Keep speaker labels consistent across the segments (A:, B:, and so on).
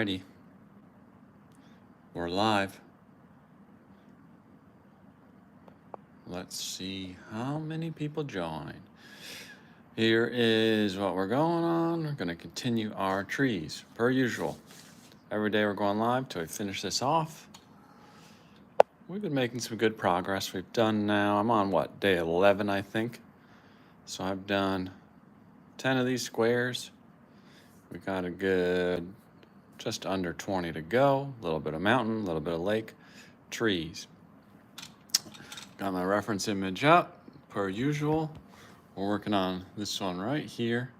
A: Alrighty. We're live. Let's see how many people join. Here is what we're going on. We're going to continue our trees, per usual. Every day we're going live till we finish this off. We've been making some good progress. We've done now, I'm on what, day 11, I think. So I've done 10 of these squares. We got a good just under 20 to go. A little bit of mountain, a little bit of lake, trees. Got my reference image up, per usual. We're working on this one right here.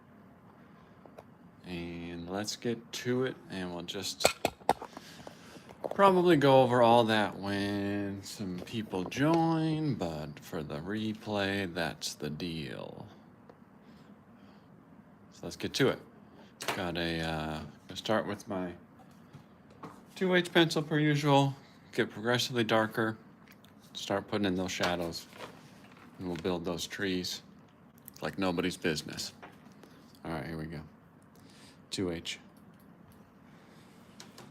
A: And let's get to it, and we'll just probably go over all that when some people join, but for the replay, that's the deal. So let's get to it. Got a, start with my 2H pencil per usual, get progressively darker, start putting in those shadows, and we'll build those trees like nobody's business. All right, here we go. 2H.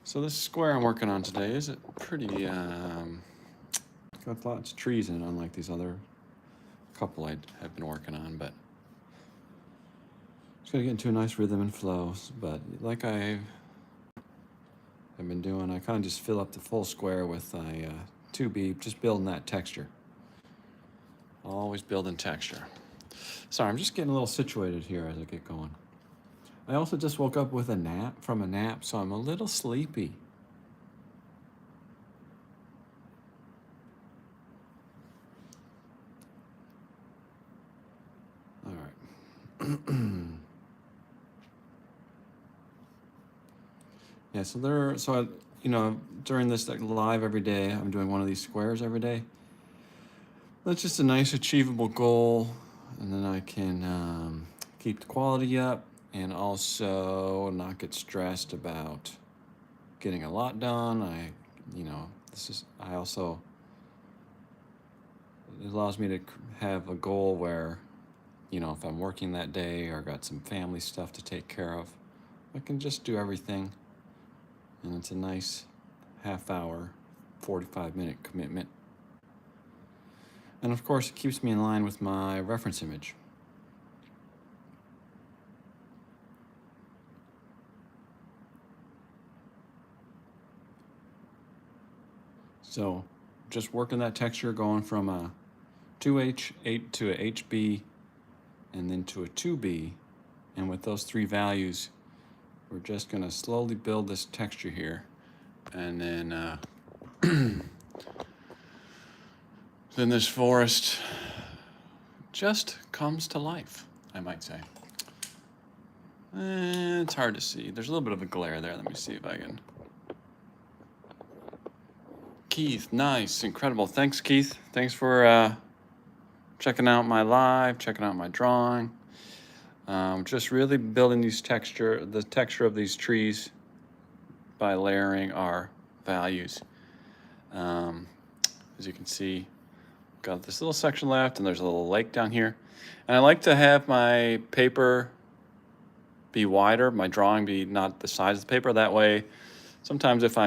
A: So this square I'm working on today is pretty, got lots of trees in it, unlike these other couple I have been working on, but it's gonna get into a nice rhythm and flow. But like I've been doing, I kind of just fill up the full square with a 2B, just building that texture. Always building texture. Sorry, I'm just getting a little situated here as I get going. I also just woke up with a nap, so I'm a little sleepy. All right. Yeah, during this live every day, I'm doing one of these squares every day. That's just a nice achievable goal, and then I can keep the quality up and also not get stressed about getting a lot done. It allows me to have a goal where, if I'm working that day or got some family stuff to take care of, I can just do everything. And it's a nice half-hour, 45-minute commitment. And of course, it keeps me in line with my reference image. So just working that texture, going from a 2H, 8 to a HB, and then to a 2B. And with those three values, we're just gonna slowly build this texture here. And then, then this forest just comes to life, I might say. It's hard to see. There's a little bit of a glare there. Let me see if I can. Keith, nice, incredible. Thanks, Keith. Thanks for checking out my live, checking out my drawing. Just really building the texture of these trees by layering our values. As you can see, got this little section left, and there's a little lake down here. And I like to have my paper be wider, my drawing be not the size of the paper. That way, sometimes if I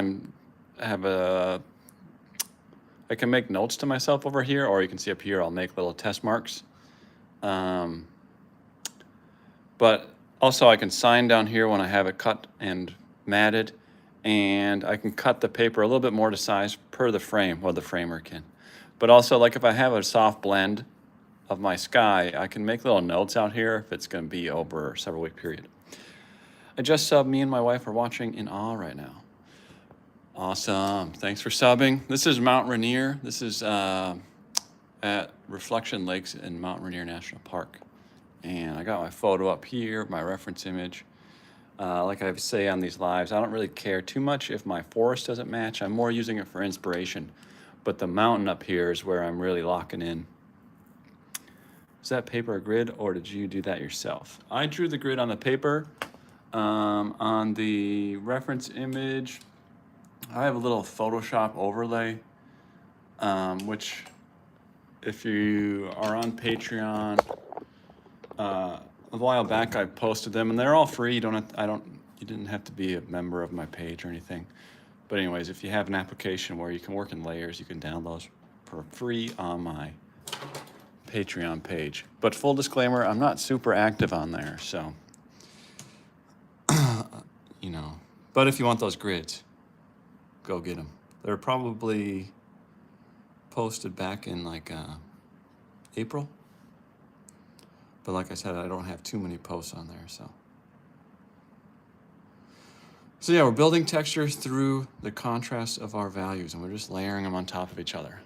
A: can make notes to myself over here, or you can see up here, I'll make little test marks. But also I can sign down here when I have it cut and matted, and I can cut the paper a little bit more to size per the frame, or the framer can. But also, like if I have a soft blend of my sky, I can make little notes out here if it's gonna be over a several week period. I just subbed, me and my wife are watching in awe right now. Awesome, thanks for subbing. This is Mount Rainier. This is at Reflection Lakes in Mount Rainier National Park. And I got my photo up here, my reference image. Like I say on these lives, I don't really care too much if my forest doesn't match. I'm more using it for inspiration. But the mountain up here is where I'm really locking in. Is that paper a grid, or did you do that yourself? I drew the grid on the paper. On the reference image, I have a little Photoshop overlay, which if you are on Patreon, a while back I posted them, and they're all free. You you didn't have to be a member of my page or anything. But anyways, if you have an application where you can work in layers, you can download those for free on my Patreon page. But full disclaimer, I'm not super active on there, so, you know. But if you want those grids, go get them. They're probably posted back in like April. But like I said, I don't have too many posts on there, so. So yeah, we're building texture through the contrast of our values, and we're just layering them on top of each other.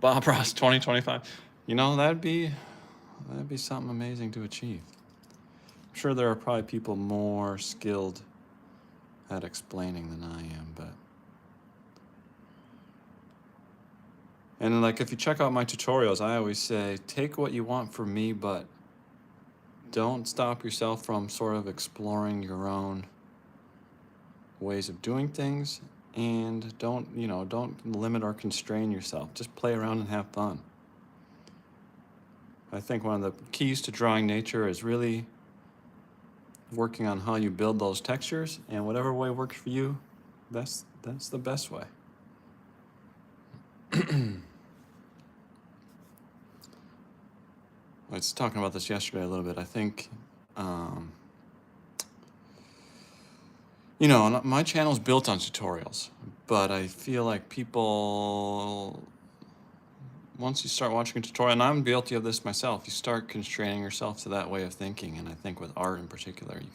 A: Bob Ross 2025. You know, that'd be something amazing to achieve. I'm sure there are probably people more skilled at explaining than I am, but. And like, if you check out my tutorials, I always say, take what you want from me, but don't stop yourself from sort of exploring your own ways of doing things, and don't limit or constrain yourself. Just play around and have fun. I think one of the keys to drawing nature is really working on how you build those textures, and whatever way works for you, that's the best way. I was talking about this yesterday a little bit. I think my channel is built on tutorials, but I feel like people, once you start watching a tutorial, and I'm guilty of this myself, you start constraining yourself to that way of thinking. And I think with art in particular, you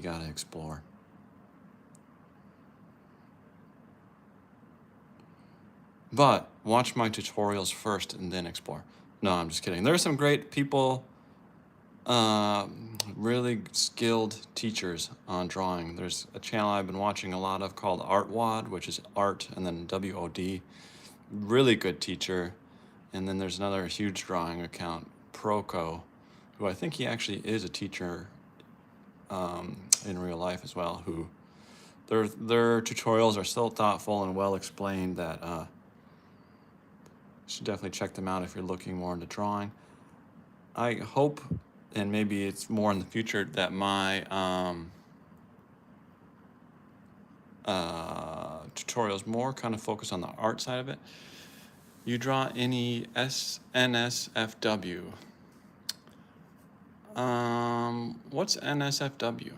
A: gotta explore. But watch my tutorials first and then explore. No, I'm just kidding. There are some great people, really skilled teachers on drawing. There's a channel I've been watching a lot of called ArtWOD, which is art and then WOD. Really good teacher. And then there's another huge drawing account, Proco, who I think he actually is a teacher in real life as well, who their tutorials are so thoughtful and well explained that you should definitely check them out if you're looking more into drawing. I hope, and maybe it's more in the future, that my tutorials more kind of focus on the art side of it. You draw any NSFW. What's NSFW?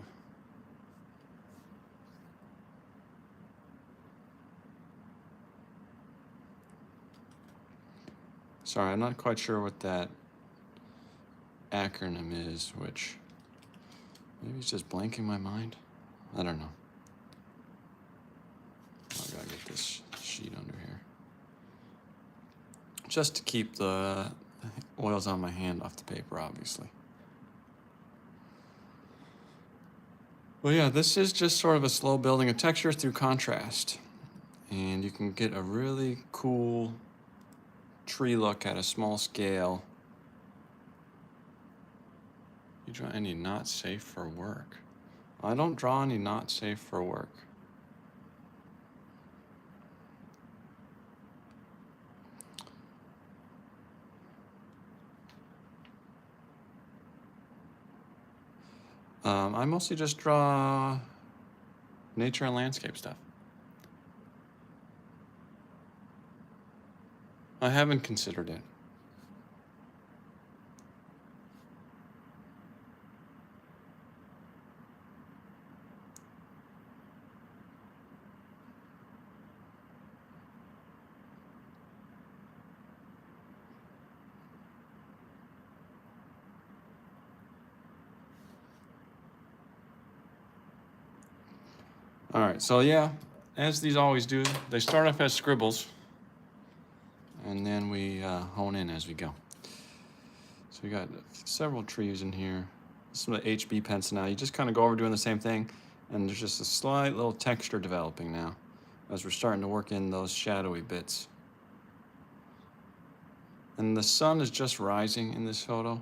A: Sorry, I'm not quite sure what that acronym is, which maybe it's just blanking my mind. I don't know. I gotta get this sheet under here. Just to keep the oils on my hand off the paper, obviously. Well, yeah, this is just sort of a slow building of texture through contrast. And you can get a really cool tree look at a small scale. You draw any not safe for work? I don't draw any not safe for work. I mostly just draw nature and landscape stuff. I haven't considered it. All right, so yeah, as these always do, they start off as scribbles, and then we hone in as we go. So we got several trees in here. Some of the HB pencil now. You just kind of go over doing the same thing, and there's just a slight little texture developing now as we're starting to work in those shadowy bits. And the sun is just rising in this photo,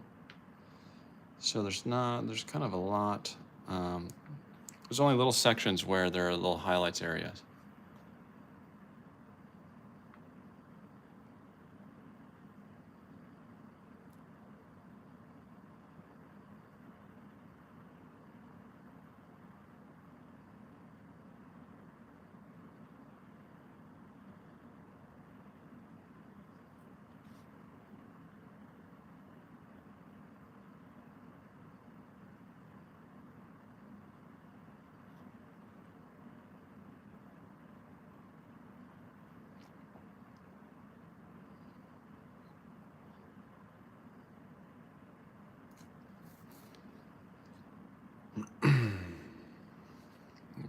A: so there's kind of a lot. There's only little sections where there are little highlights areas.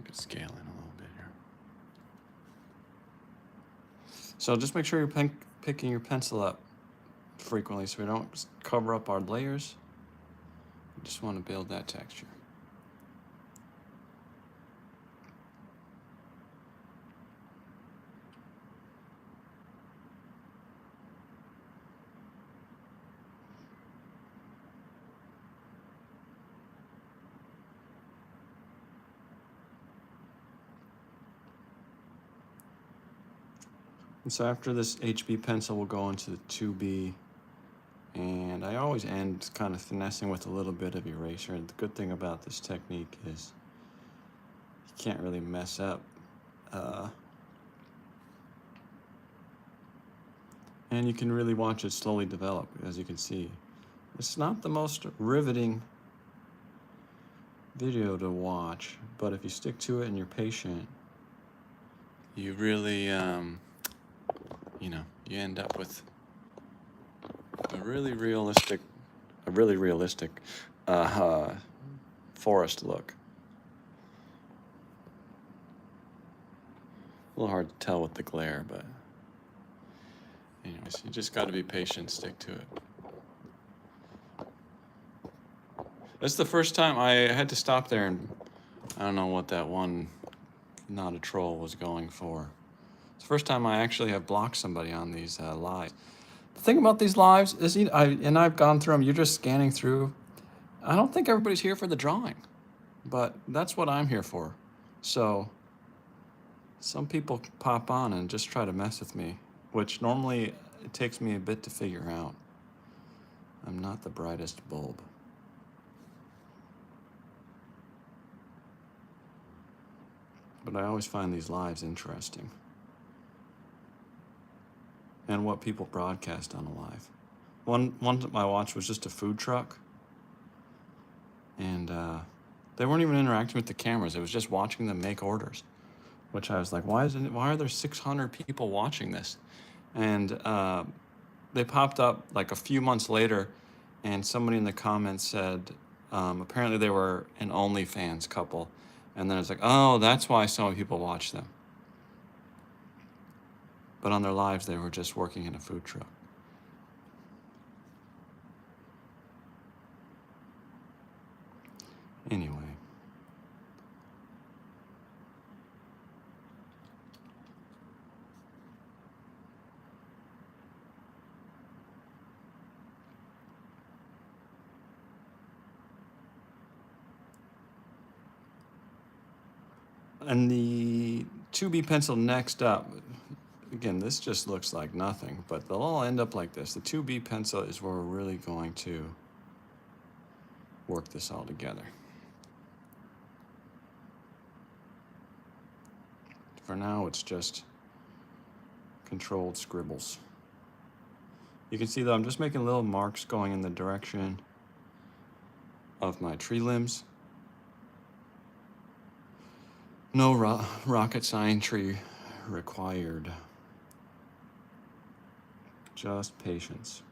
A: could scale in a little bit here. So just make sure you're picking your pencil up frequently so we don't cover up our layers. We just want to build that texture. And so after this HB pencil, we'll go into the 2B, and I always end kind of finessing with a little bit of eraser. And the good thing about this technique is you can't really mess up. And you can really watch it slowly develop. As you can see, it's not the most riveting video to watch, but if you stick to it and you're patient, you really you end up with a really realistic forest look. A little hard to tell with the glare, but anyways, you just got to be patient, stick to it. That's the first time I had to stop there, and I don't know what that one not a troll was going for. It's the first time I actually have blocked somebody on these lives. The thing about these lives is, I've gone through them, you're just scanning through. I don't think everybody's here for the drawing, but that's what I'm here for. So some people pop on and just try to mess with me, which normally it takes me a bit to figure out. I'm not the brightest bulb. But I always find these lives interesting. And what people broadcast on a live. One I watched was just a food truck. And they weren't even interacting with the cameras. It was just watching them make orders. Which I was like, why are there 600 people watching this? And they popped up like a few months later, and somebody in the comments said, apparently they were an OnlyFans couple. And then it's like, oh, that's why so many people watch them. But on their lives, they were just working in a food truck. Anyway. And the 2B pencil next up, again, this just looks like nothing, but they'll all end up like this. The 2B pencil is where we're really going to work this all together. For now, it's just controlled scribbles. You can see that I'm just making little marks going in the direction of my tree limbs. No rocket science required. Just patience.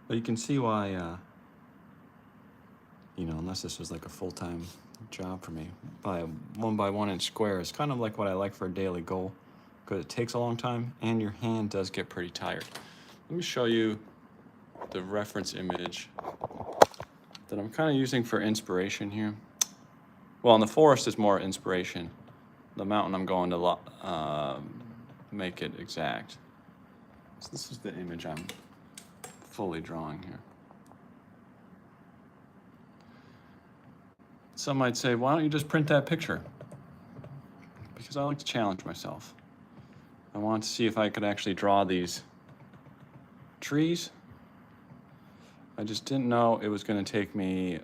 A: But you can see why, unless this was like a full-time job for me, by 1 by 1 inch square is kind of like what I like for a daily goal, because it takes a long time and your hand does get pretty tired. Let me show you the reference image that I'm kind of using for inspiration here. Well, in the forest is more inspiration. The mountain I'm going to make it exact. So this is the image I'm fully drawing here. Some might say, why don't you just print that picture? Because I like to challenge myself. I want to see if I could actually draw these trees. I just didn't know it was going to take me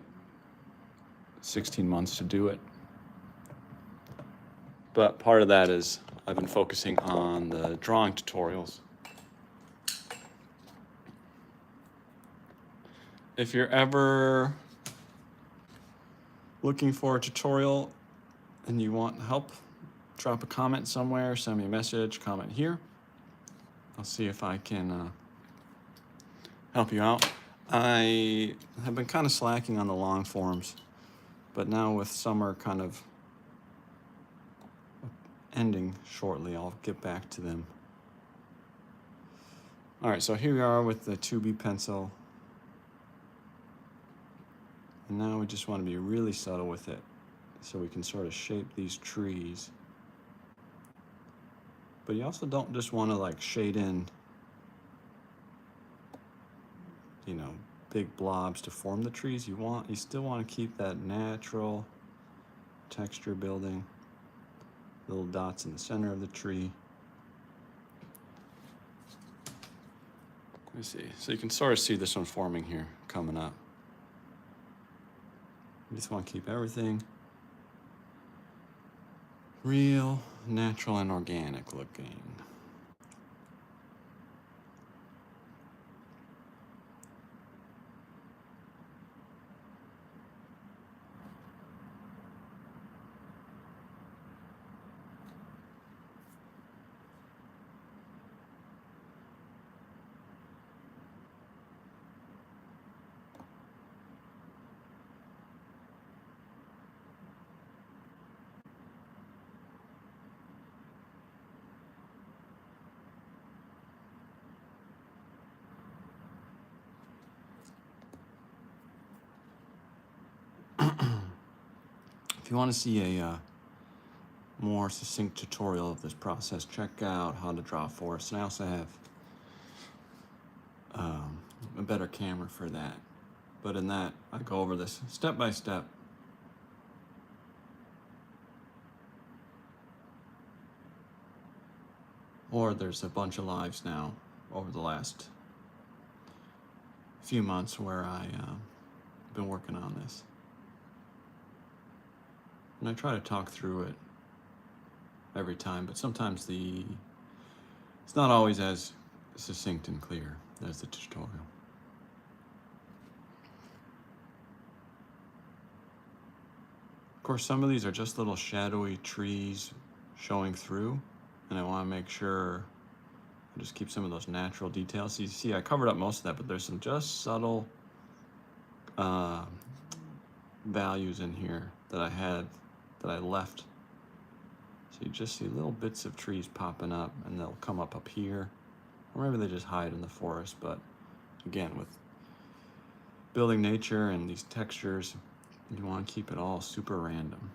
A: 16 months to do it. But part of that is I've been focusing on the drawing tutorials. if you're ever looking for a tutorial and you want help, drop a comment somewhere, send me a message, comment here. I'll see if I can help you out. I have been kind of slacking on the long forms, but now with summer kind of ending shortly, I'll get back to them. All right, so here we are with the 2B pencil. And now we just want to be really subtle with it so we can sort of shape these trees. But you also don't just want to like shade in, you know, big blobs to form the trees. You still want to keep that natural texture building, little dots in the center of the tree. Let me see. So you can sort of see this one forming here, coming up. You just want to keep everything real, natural, and organic looking. If you want to see a more succinct tutorial of this process, check out How to Draw Forests. And I also have a better camera for that. But in that, I go over this step by step. Or there's a bunch of lives now over the last few months where I've been working on this. And I try to talk through it every time, but sometimes it's not always as succinct and clear as the tutorial. Of course, some of these are just little shadowy trees showing through, and I want to make sure I just keep some of those natural details. So you see, I covered up most of that, but there's some just subtle values in here that I left. So you just see little bits of trees popping up, and they'll come up here, or maybe they just hide in the forest. But again, with building nature and these textures, you want to keep it all super random.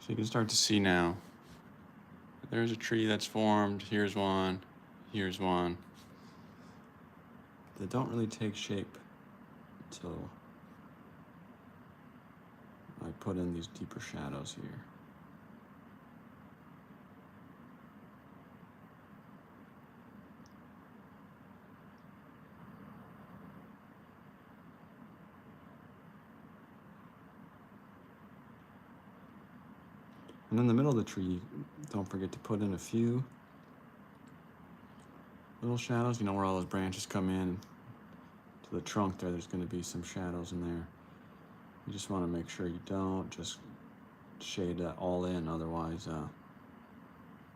A: So you can start to see now, there's a tree that's formed, here's one, here's one. They don't really take shape until I put in these deeper shadows here. And in the middle of the tree, don't forget to put in a few little shadows. You know where all those branches come in to the trunk there, there's going to be some shadows in there. You just want to make sure you don't just shade that all in, otherwise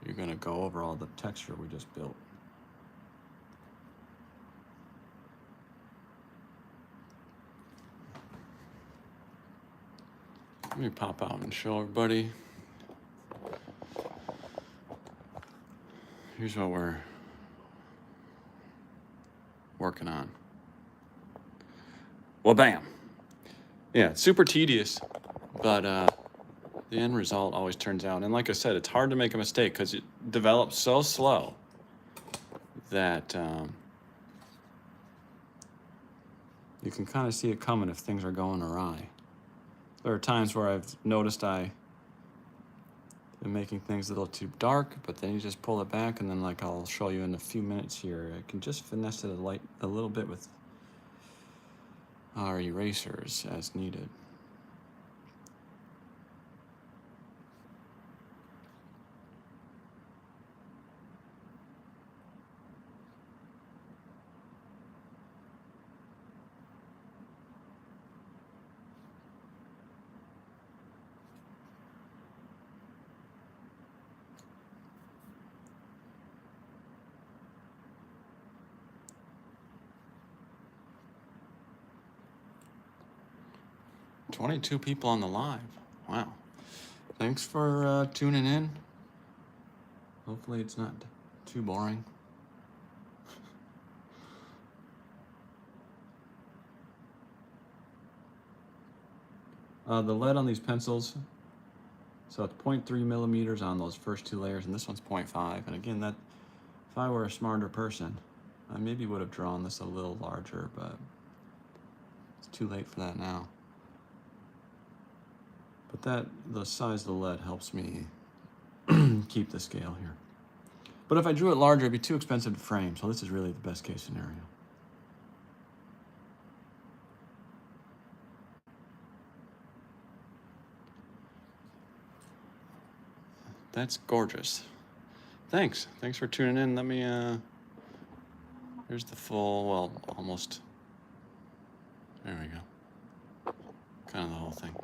A: you're going to go over all the texture we just built. Let me pop out and show everybody. Here's what we're working on. Well, bam. Yeah, it's super tedious, but the end result always turns out. And like I said, it's hard to make a mistake because it develops so slow that you can kind of see it coming if things are going awry. There are times where I've noticed I've been making things a little too dark, but then you just pull it back, and then like I'll show you in a few minutes here, I can just finesse it a little bit with our erasers as needed. $22 people on the live. Wow. Thanks for tuning in. Hopefully it's not too boring. The lead on these pencils, so it's 0.3 millimeters on those first two layers, and this one's 0.5. And again, that if I were a smarter person, I maybe would have drawn this a little larger, but it's too late for that now. But the size of the lead helps me keep the scale here. But if I drew it larger, it'd be too expensive to frame, so this is really the best case scenario. That's gorgeous. Thanks for tuning in. Let me, here's the full, well, almost, there we go. Kind of the whole thing.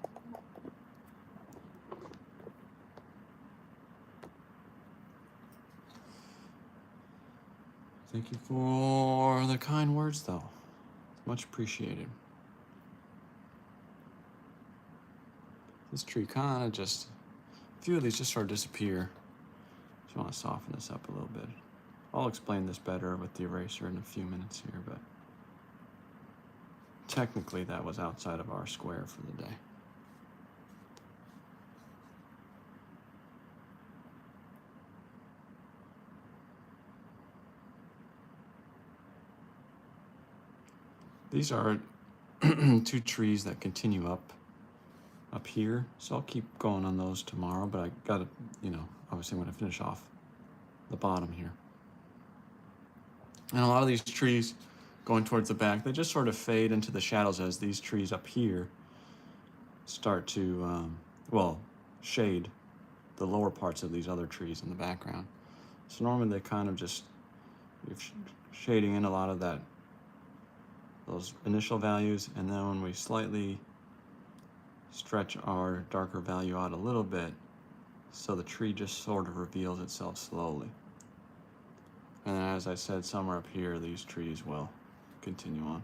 A: Thank you for the kind words, though. It's much appreciated. This tree kind of just, a few of these just sort of disappear. Just want to soften this up a little bit. I'll explain this better with the eraser in a few minutes here, but technically that was outside of our square for the day. These are two trees that continue up here, so I'll keep going on those tomorrow, but I gotta, obviously I'm gonna finish off the bottom here. And a lot of these trees going towards the back, they just sort of fade into the shadows as these trees up here start to, shade the lower parts of these other trees in the background. So normally they kind of just, you're shading in a lot of those initial values, and then when we slightly stretch our darker value out a little bit, so the tree just sort of reveals itself slowly. And then, as I said, somewhere up here, these trees will continue on.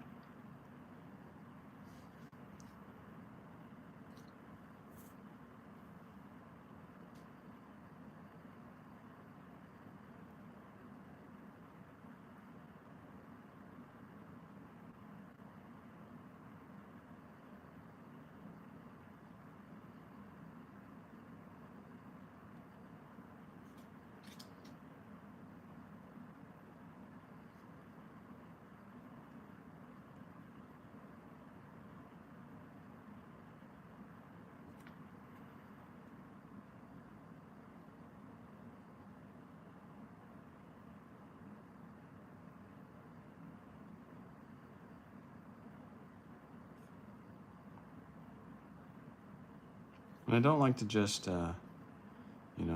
A: And I don't like to just,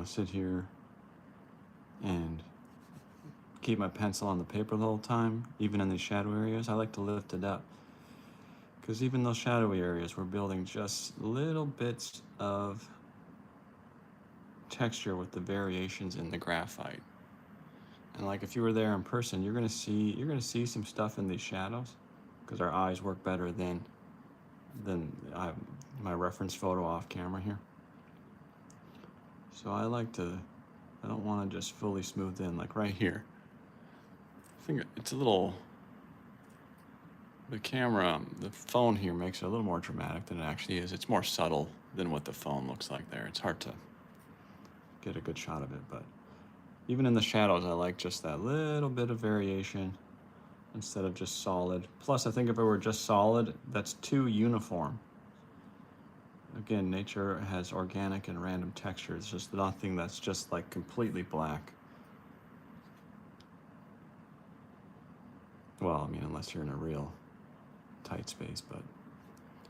A: sit here and keep my pencil on the paper the whole time, even in these shadow areas. I like to lift it up, because even those shadowy areas, we're building just little bits of texture with the variations in the graphite. And like if you were there in person, you're gonna see some stuff in these shadows, because our eyes work better than my reference photo off camera here. So I don't want to just fully smooth in, like right here. I think it's a little, the phone here makes it a little more dramatic than it actually is. It's more subtle than what the phone looks like there. It's hard to get a good shot of it, but even in the shadows, I like just that little bit of variation instead of just solid. Plus, I think if it were just solid, that's too uniform. Again, nature has organic and random textures. It's just nothing that's just like completely black. Well, I mean, unless you're in a real tight space, but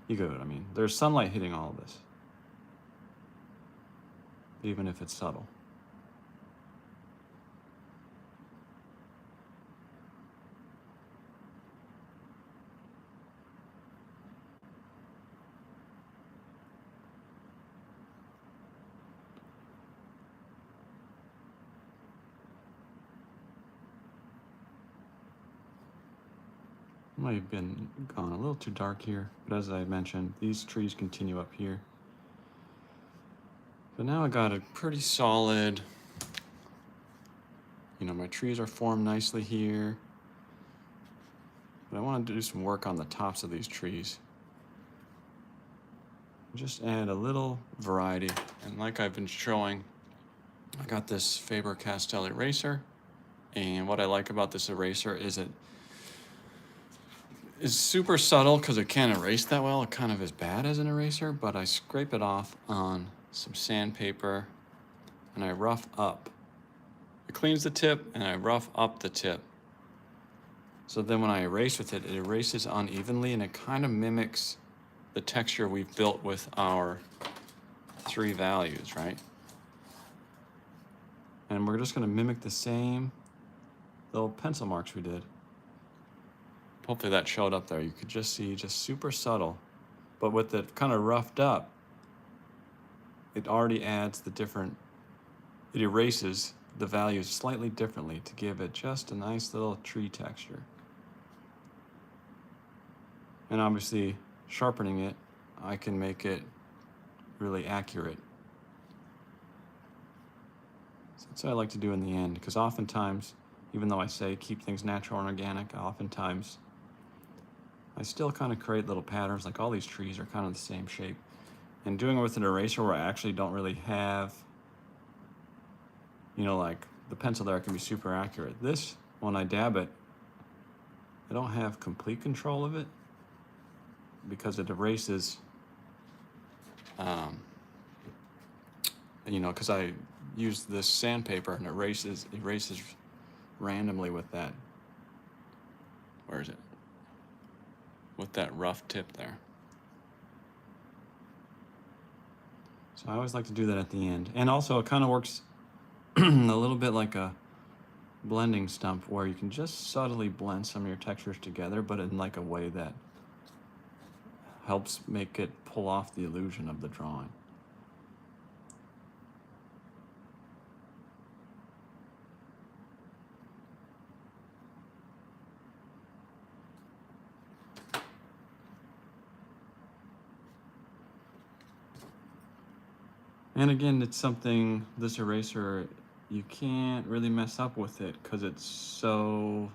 A: you get what I mean. There's sunlight hitting all of this, even if it's subtle. Might have been gone a little too dark here, but as I mentioned, these trees continue up here. But now I got a pretty solid, my trees are formed nicely here. But I want to do some work on the tops of these trees. Just add a little variety. And like I've been showing, I got this Faber-Castell eraser. And what I like about this eraser is it is super subtle because it can't erase that well. It kind of is bad as an eraser, but I scrape it off on some sandpaper and I rough up. It cleans the tip and I rough up the tip. So then when I erase with it, it erases unevenly and it kind of mimics the texture we've built with our 3 values, right? And we're just gonna mimic the same little pencil marks we did. Hopefully that showed up there. You could just see, just super subtle. But with it kind of roughed up, it already adds it erases the values slightly differently to give it just a nice little tree texture. And obviously, sharpening it, I can make it really accurate. So that's what I like to do in the end, because oftentimes, even though I say keep things natural and organic, oftentimes I still kind of create little patterns, like all these trees are kind of the same shape. And doing it with an eraser where I actually don't really have, like the pencil there can be super accurate. This, when I dab it, I don't have complete control of it because it erases, because I use this sandpaper and erases randomly with that, where is it? With that rough tip there. So I always like to do that at the end. And also it kind of works a little bit like a blending stump where you can just subtly blend some of your textures together, but in like a way that helps make it pull off the illusion of the drawing. And again, it's something, this eraser, you can't really mess up with it because it's so,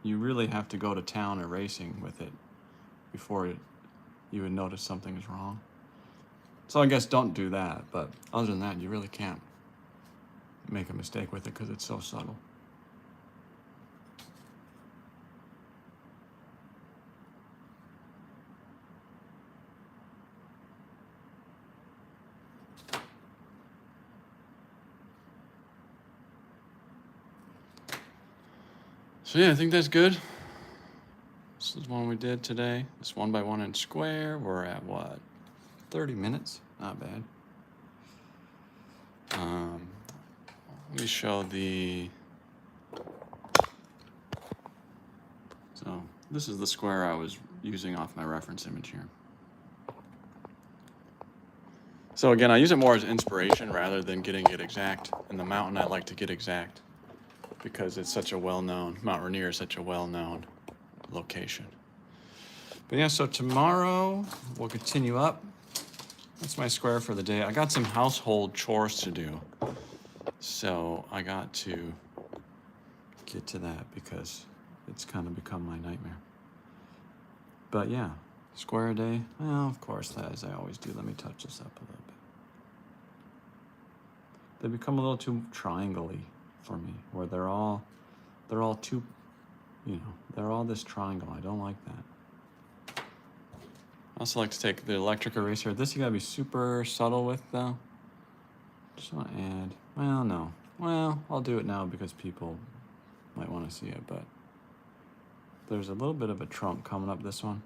A: you really have to go to town erasing with it before you would notice something is wrong. So I guess don't do that, but other than that, you really can't make a mistake with it because it's so subtle. So yeah, I think that's good. This is one we did today. This 1x1 inch square. We're at what? 30 minutes. Not bad. Let me show so this is the square I was using off my reference image here. So again, I use it more as inspiration rather than getting it exact. In the mountain, I like to get exact because it's such a well-known, Mount Rainier is such a well-known location. But yeah, so tomorrow we'll continue up. That's my square for the day. I got some household chores to do. So I got to get to that because it's kind of become my nightmare. But yeah, square a day. Well, of course, as I always do. Let me touch this up a little bit. They become a little too triangle-y for me, where they're all too, they're all this triangle. I don't like that. I also like to take the electric eraser. This you gotta be super subtle with though. Just wanna add, well, no. Well, I'll do it now because people might wanna see it, but there's a little bit of a trunk coming up this one.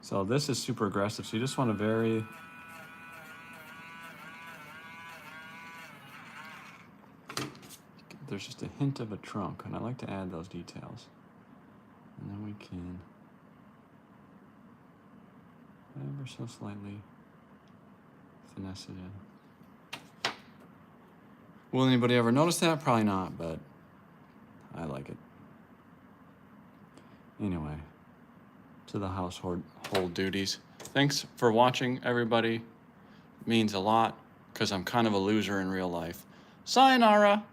A: So this is super aggressive, so you just wanna vary. There's just a hint of a trunk, and I like to add those details. And then we can ever so slightly finesse it in. Will anybody ever notice that? Probably not, but I like it. Anyway, to the household duties. Thanks for watching, everybody. Means a lot, because I'm kind of a loser in real life. Sayonara!